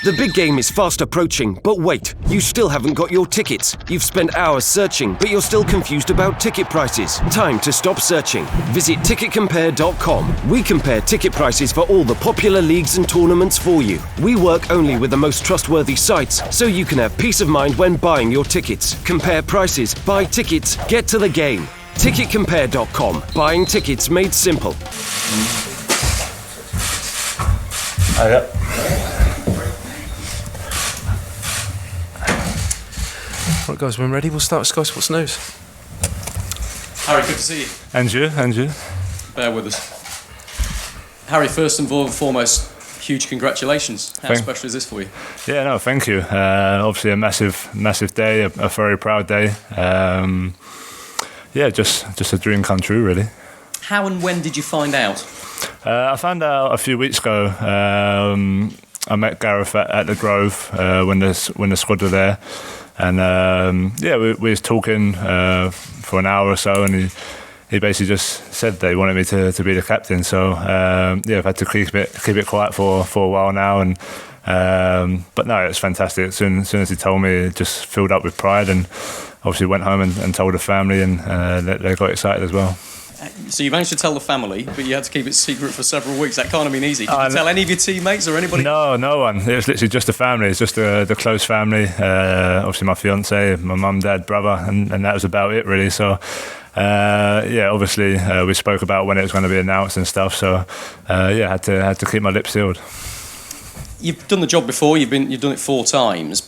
The big game is fast approaching, but wait, you still haven't got your tickets. You've spent hours searching, but you're still confused about ticket prices. Time to stop searching. Visit ticketcompare.com. We compare ticket prices for all the popular leagues and tournaments for you. We work only with the most trustworthy sites, so you can have peace of mind when buying your tickets. Compare prices, buy tickets, get to the game. Ticketcompare.com. Buying tickets made simple. Oh, yeah. Right, guys, when ready, we'll start with Sky Sports News. Harry, good to see you. And you. Bear with us. Harry, first and foremost, huge congratulations. How special is this for you? Yeah, no, thank you. Obviously a massive day, a very proud day. Just a dream come true, really. How and when did you find out? I found out a few weeks ago. I met Gareth at the Grove when the squad were there. And we was talking for an hour or so, and he basically just said they wanted me to be the captain. So I've had to keep it quiet for a while now. And but no, it's fantastic. As soon as he told me, it just filled up with pride, and obviously went home and told the family, and they got excited as well. So you managed to tell the family, but you had to keep it secret for several weeks. That can't have been easy. Did you tell any of your teammates or anybody? No one. It was literally just the family. It's just the close family. Obviously my fiance, my mum, dad, brother, and that was about it really. So obviously we spoke about when it was going to be announced and stuff. So I had to keep my lips sealed. You've done the job before. You've done it 4 times.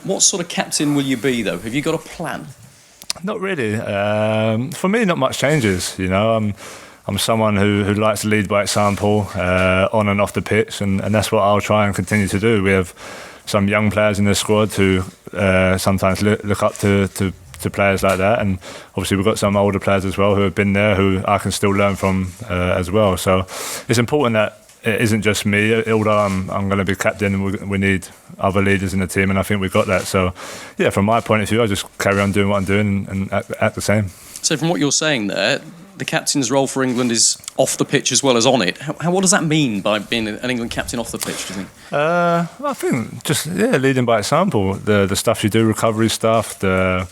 What sort of captain will you be though? Have you got a plan? Not really. For me, not much changes. You know, I'm someone who likes to lead by example on and off the pitch, and that's what I'll try and continue to do. We have some young players in the squad who sometimes look up to players like that, and obviously we've got some older players as well who have been there who I can still learn from as well. So it's important that it isn't just me. Although I'm going to be captain, we need other leaders in the team, and I think we've got that. So, yeah, from my point of view, I just carry on doing what I'm doing and act the same. So, from what you're saying there, the captain's role for England is off the pitch as well as on it. What does that mean by being an England captain off the pitch, do you think? I think just leading by example. The stuff you do, recovery stuff, the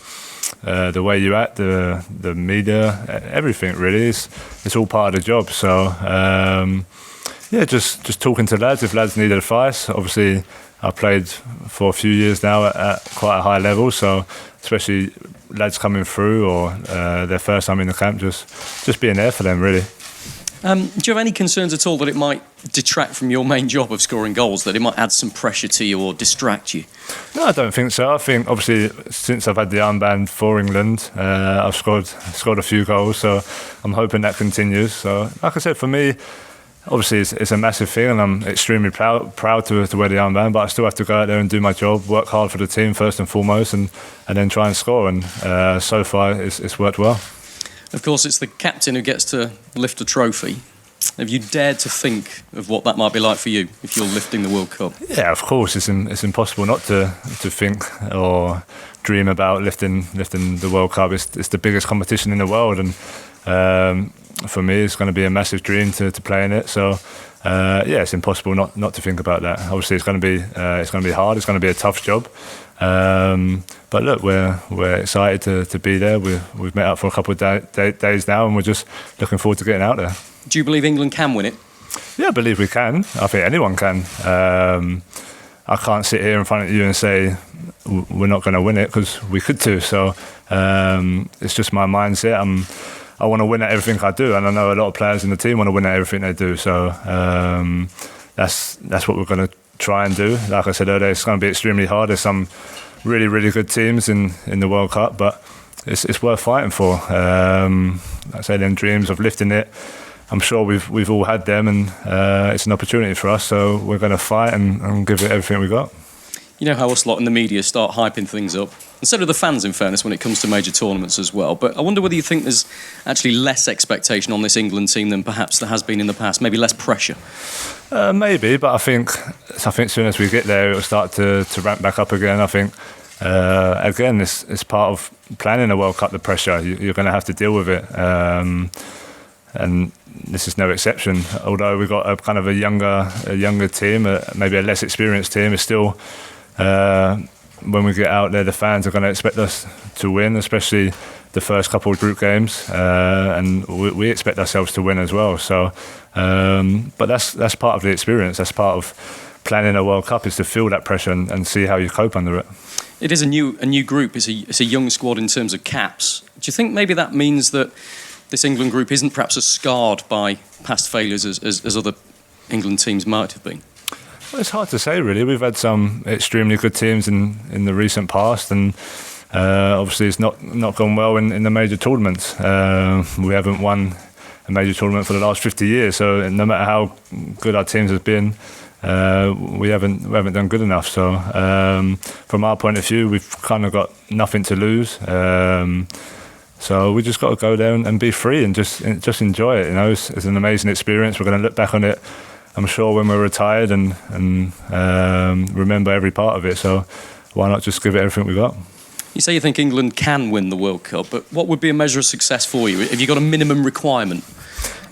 way you act, the media, everything really. It's all part of the job. So. Just talking to lads if lads need advice. Obviously, I've played for a few years now at quite a high level, so especially lads coming through or their first time in the camp, just being there for them, really. Do you have any concerns at all that it might detract from your main job of scoring goals, that it might add some pressure to you or distract you? No, I don't think so. I think, obviously, since I've had the armband for England, I've scored a few goals, so I'm hoping that continues. So, like I said, for me, obviously, it's a massive thing, and I'm extremely proud to wear the armband. But I still have to go out there and do my job, work hard for the team first and foremost, and then try and score. And so far, it's worked well. Of course, it's the captain who gets to lift a trophy. Have you dared to think of what that might be like for you if you're lifting the World Cup? Yeah, of course. It's impossible not to think or dream about lifting the World Cup. It's the biggest competition in the world, and for me, it's going to be a massive dream to play in it. So, it's impossible not to think about that. Obviously, it's going to be hard. It's going to be a tough job. But look, we're excited to be there. We've met up for a couple of days now, and we're just looking forward to getting out there. Do you believe England can win it? Yeah, I believe we can. I think anyone can. I can't sit here in front of you and say we're not going to win it, because we could do. So it's just my mindset. I want to win at everything I do, and I know a lot of players in the team want to win at everything they do. So that's what we're going to try and do. Like I said earlier, it's going to be extremely hard. There's some really, really good teams in the World Cup, but it's worth fighting for. Like I say, them dreams of lifting it, I'm sure we've all had them, and it's an opportunity for us. So we're going to fight and give it everything we got. You know how us lot in the media start hyping things up, and so do the fans, in fairness, when it comes to major tournaments as well. But I wonder whether you think there's actually less expectation on this England team than perhaps there has been in the past, maybe less pressure? Maybe, but I think as soon as we get there, it'll start to ramp back up again. I think, again, it's part of planning a World Cup, the pressure. You're going to have to deal with it. and this is no exception. Although we've got a kind of a younger team, maybe a less experienced team, it's still when we get out there, the fans are going to expect us to win, especially the first couple of group games, and we expect ourselves to win as well. So, but that's part of the experience. That's part of planning a World Cup, is to feel that pressure and see how you cope under it. It is a new group. It's a young squad in terms of caps. Do you think maybe that means that this England group isn't perhaps as scarred by past failures as other England teams might have been? Well, it's hard to say, really. We've had some extremely good teams in the recent past, and obviously it's not gone well in the major tournaments. We haven't won a major tournament for the last 50 years, so no matter how good our teams have been, we haven't done good enough. So from our point of view, we've kind of got nothing to lose. So we just got to go there and be free and just enjoy it. You know, it's an amazing experience. We're going to look back on it, I'm sure, when we're retired and remember every part of it. So why not just give it everything we got? You say you think England can win the World Cup, but what would be a measure of success for you? Have you got a minimum requirement?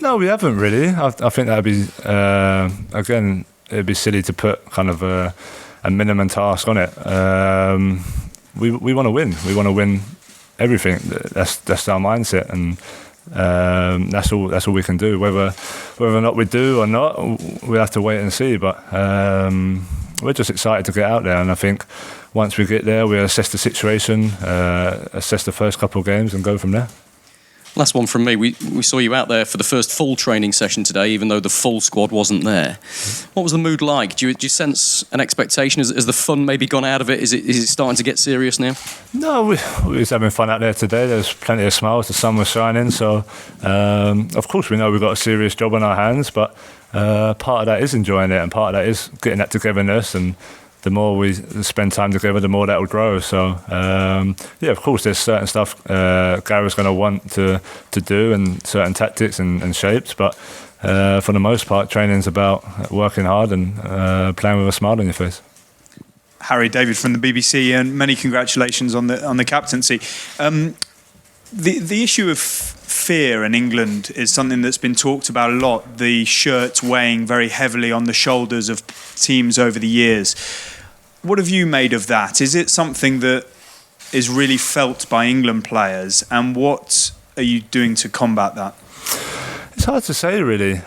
No, we haven't really. I think that'd be again, it'd be silly to put kind of a minimum task on it. We want to win. We want to win everything. That's our mindset, and that's all we can do. Whether or not we do or not, we'll have to wait and see. But we're just excited to get out there, and I think once we get there, we'll assess the situation, assess the first couple of games, and go from there. Last one from me. We saw you out there for the first full training session today, even though the full squad wasn't there. What was the mood like? Do you sense an expectation? Has the fun maybe gone out of it? Is it starting to get serious now? No, we was having fun out there today. There's plenty of smiles. The sun was shining. So, of course, we know we've got a serious job on our hands, but part of that is enjoying it, and part of that is getting that togetherness, and the more we spend time together, the more that will grow. So, yeah, of course, there's certain stuff Gareth's going to want to do, and certain tactics and shapes. But for the most part, training's about working hard and playing with a smile on your face. Harry, David from the BBC, and many congratulations on the captaincy. The issue of fear in England is something that's been talked about a lot. The shirts weighing very heavily on the shoulders of teams over the years. What have you made of that? Is it something that is really felt by England players, and what are you doing to combat that? It's hard to say, really.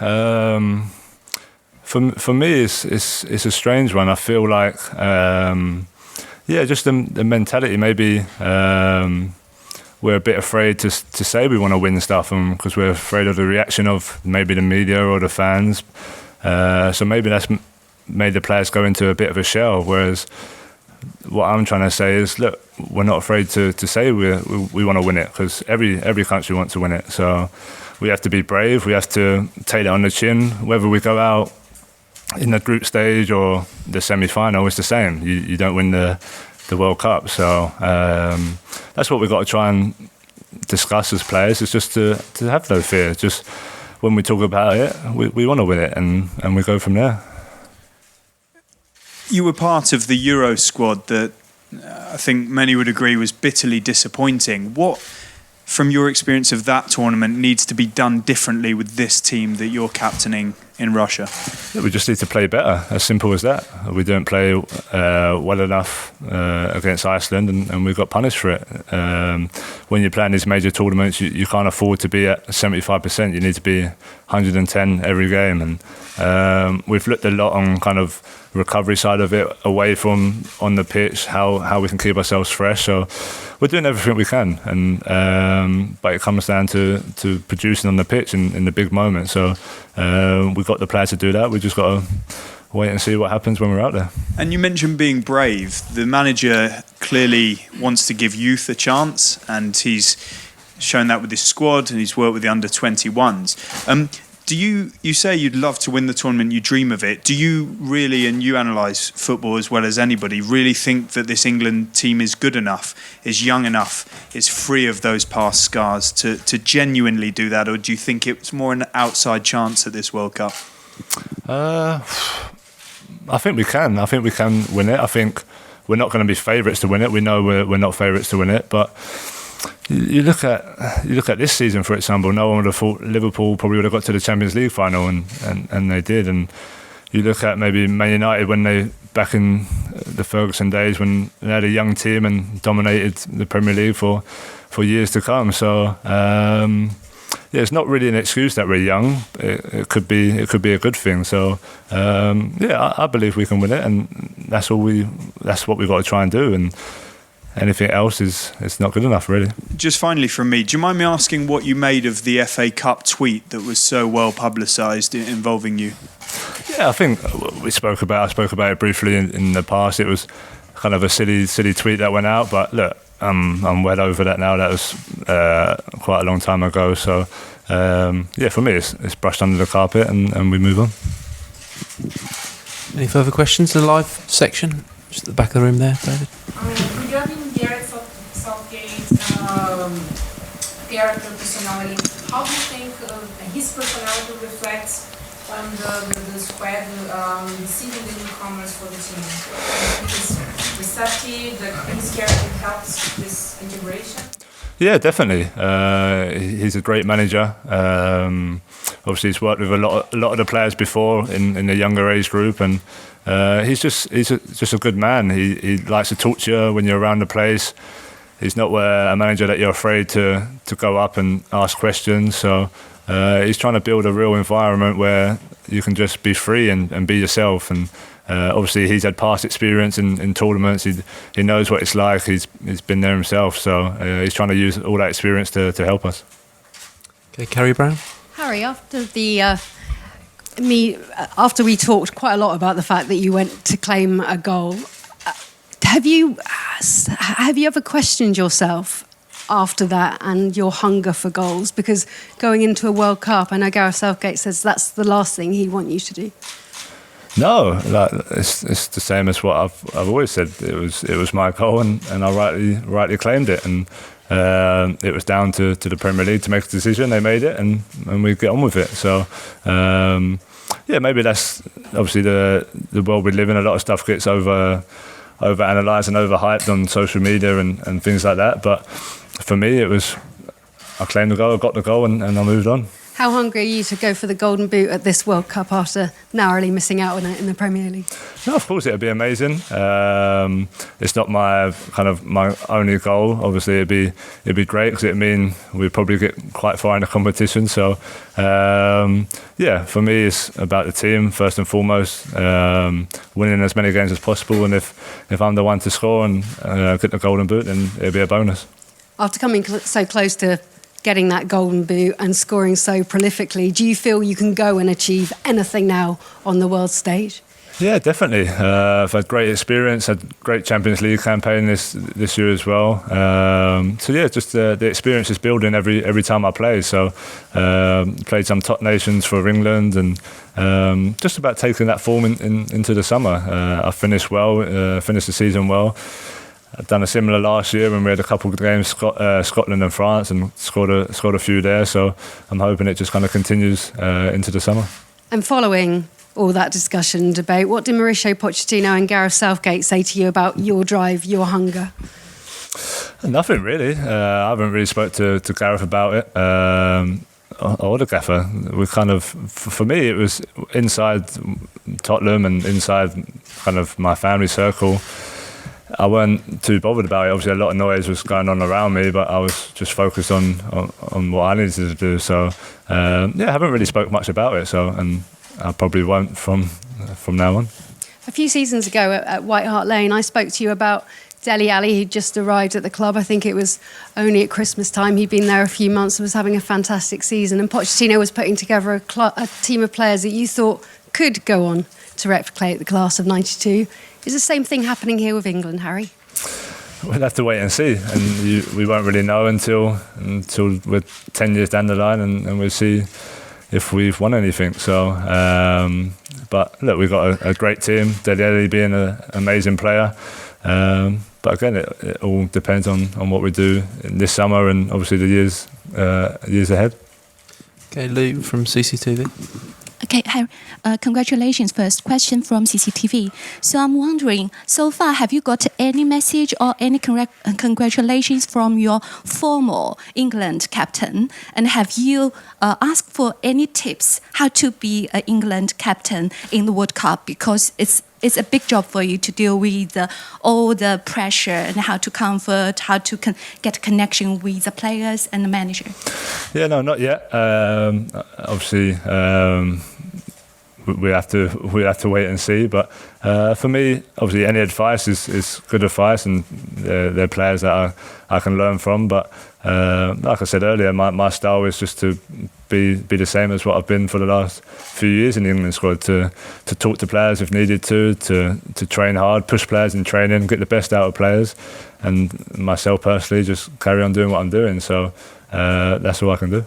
For me, it's a strange one. I feel like, just the mentality. Maybe we're a bit afraid to say we want to win stuff, because we're afraid of the reaction of maybe the media or the fans. So maybe that's made the players go into a bit of a shell. Whereas what I'm trying to say is, look, we're not afraid to say we want to win it, because every country wants to win it. So we have to be brave. We have to take it on the chin. Whether we go out in the group stage or the semi-final, it's the same. You don't win the World Cup. So that's what we've got to try and discuss as players, is just to have no fear. Just when we talk about it, we want to win it, and we go from there. You were part of the Euro squad that I think many would agree was bitterly disappointing. What, from your experience of that tournament, needs to be done differently with this team that you're captaining in Russia? Yeah, we just need to play better, as simple as that. We don't play well enough against Iceland, and we got punished for it. When you're playing these major tournaments, you can't afford to be at 75%. You need to be 110 every game, and we've looked a lot on kind of recovery side of it, away from on the pitch, how we can keep ourselves fresh. So we're doing everything we can, and but it comes down to producing on the pitch in the big moments. So we've got the players to do that. We just got to wait and see what happens when we're out there. And you mentioned being brave. The manager clearly wants to give youth a chance, and he's shown that with his squad, and he's worked with the under-21s. You say you'd love to win the tournament, you dream of it. Do you really, and you analyse football as well as anybody, really think that this England team is good enough, is young enough, is free of those past scars to genuinely do that? Or do you think it's more an outside chance at this World Cup? I think we can. I think we can win it. I think we're not going to be favourites to win it. We know we're not favourites to win it. But you look at this season, for example. No one would have thought Liverpool probably would have got to the Champions League final, and they did. And you look at maybe Man United when they back in the Ferguson days when they had a young team and dominated the Premier League for years to come. So it's not really an excuse that we're young. It could be a good thing. So I believe we can win it, and that's what we've got to try and do. And anything else is not good enough, really. Just finally from me, do you mind me asking what you made of the FA Cup tweet that was so well publicised involving you? Yeah, I think I spoke about it briefly in the past. It was kind of a silly tweet that went out, but look, I'm well over that now. That was quite a long time ago. So for me, it's brushed under the carpet, and we move on. Any further questions in the live section? Just at the back of the room there, David. Regarding Gareth Southgate's character, personality, how do you think his personality reflects on the squad receiving the newcomers for the team? His receptive, his character helps this integration? Yeah, definitely. He's a great manager. Obviously, he's worked with a lot of the players before in the younger age group, and he's just a good man. He likes to talk to you when you're around the place. He's not a manager that you're afraid to go up and ask questions. So he's trying to build a real environment where you can just be free and be yourself. And obviously, he's had past experience in tournaments. He knows what it's like. He's been there himself. So he's trying to use all that experience to help us. Okay, Carrie Brown. Harry, after we talked quite a lot about the fact that you went to claim a goal, have you ever questioned yourself after that and your hunger for goals? Because going into a World Cup, I know Gareth Southgate says that's the last thing he'd want you to do. No, it's the same as what I've always said. It was my goal, and I rightly claimed it, and it was down to the Premier League to make a decision. They made it, and we get on with it. So maybe that's obviously the world we live in. A lot of stuff gets over analysed and overhyped on social media and things like that. But for me, it was I claimed the goal, I got the goal, and I moved on. How hungry are you to go for the Golden Boot at this World Cup after narrowly missing out on it in the Premier League? No, of course it'd be amazing. It's not my only goal. Obviously it'd be great because it'd mean we'd probably get quite far in the competition. So for me it's about the team first and foremost, winning as many games as possible. And if I'm the one to score and get the Golden Boot, then it'd be a bonus. After coming so close to getting that Golden Boot and scoring so prolifically, do you feel you can go and achieve anything now on the world stage? Yeah, definitely. I've had great experience, had great Champions League campaign this year as well. Just the experience is building every time I play. So played some top nations for England, and just about taking that form into the summer. I finished the season well. I've done a similar last year when we had a couple of games, Scotland and France, and scored a few there. So I'm hoping it just kind of continues into the summer. And following all that discussion and debate, what did Mauricio Pochettino and Gareth Southgate say to you about your drive, your hunger? Nothing really. I haven't really spoke to Gareth about it. Or the gaffer. We kind of, for me, it was inside Tottenham and inside kind of my family circle. I weren't too bothered about it. Obviously, a lot of noise was going on around me, but I was just focused on what I needed to do. So, I haven't really spoke much about it. So, and I probably won't from now on. A few seasons ago at White Hart Lane, I spoke to you about Dele Alli, who'd just arrived at the club. I think it was only at Christmas time. He'd been there a few months and was having a fantastic season. And Pochettino was putting together a team of players that you thought could go on to replicate the class of '92. Is the same thing happening here with England, Harry? We'll have to wait and see, and we won't really know until we're 10 years down the line, and we'll see if we've won anything. So, but look, we've got a great team. Dele Alli being an amazing player, but again, it all depends on what we do this summer and obviously the years ahead. Okay, Lou from CCTV. Okay, Harry, congratulations first. Question from CCTV. So I'm wondering, so far, have you got any message or any congratulations from your former England captain? And have you asked for any tips how to be an England captain in the World Cup? Because it's a big job for you to deal with all the pressure and how to comfort, how to get connection with the players and the manager. Yeah, no, not yet. Obviously, we have to wait and see. But for me, obviously, any advice is good advice, and they're players that I can learn from. But like I said earlier, my style is just to be the same as what I've been for the last few years in the England squad. To talk to players if needed to train hard, push players in training, get the best out of players, and myself personally just carry on doing what I'm doing. So that's all I can do.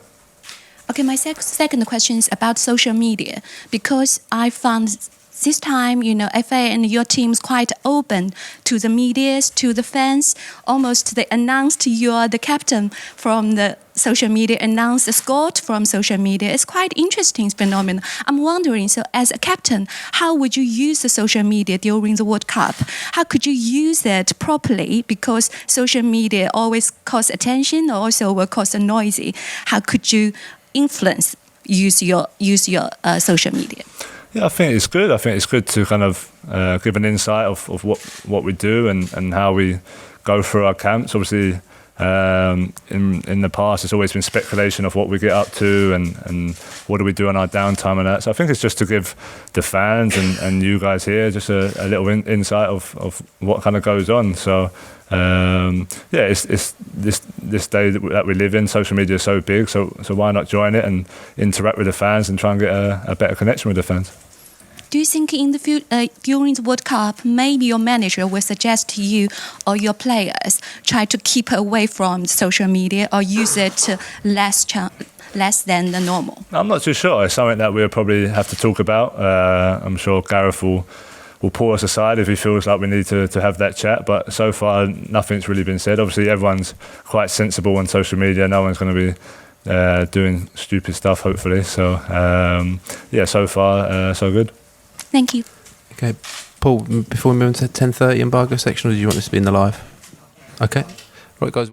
Okay, my second question is about social media, because I found this time, FA and your team is quite open to the media, to the fans. Almost they announced you are the captain from the social media, announced the squad from social media. It's quite interesting phenomenon. I'm wondering, so as a captain, how would you use the social media during the World Cup? How could you use it properly? Because social media always cause attention, also will cause noisy. How could you use your social media? Yeah, I think it's good. I think it's good to kind of give an insight of what we do and how we go through our camps. Obviously, in the past, it's always been speculation of what we get up to and what do we do on our downtime and that. So I think it's just to give the fans and you guys here just a little insight of what kind of goes on. So it's this day that we live in. Social media is so big, so why not join it and interact with the fans and try and get a better connection with the fans. Do you think in the during the World Cup, maybe your manager will suggest to you or your players try to keep away from social media or use it less than the normal? I'm not too sure. It's something that we'll probably have to talk about. I'm sure Gareth will pull us aside if he feels like we need to have that chat. But so far, nothing's really been said. Obviously, everyone's quite sensible on social media. No one's going to be doing stupid stuff, hopefully. So, so far, so good. Thank you. Okay, Paul, before we move into 10:30 embargo section, or do you want this to be in the live? Okay. Right, guys.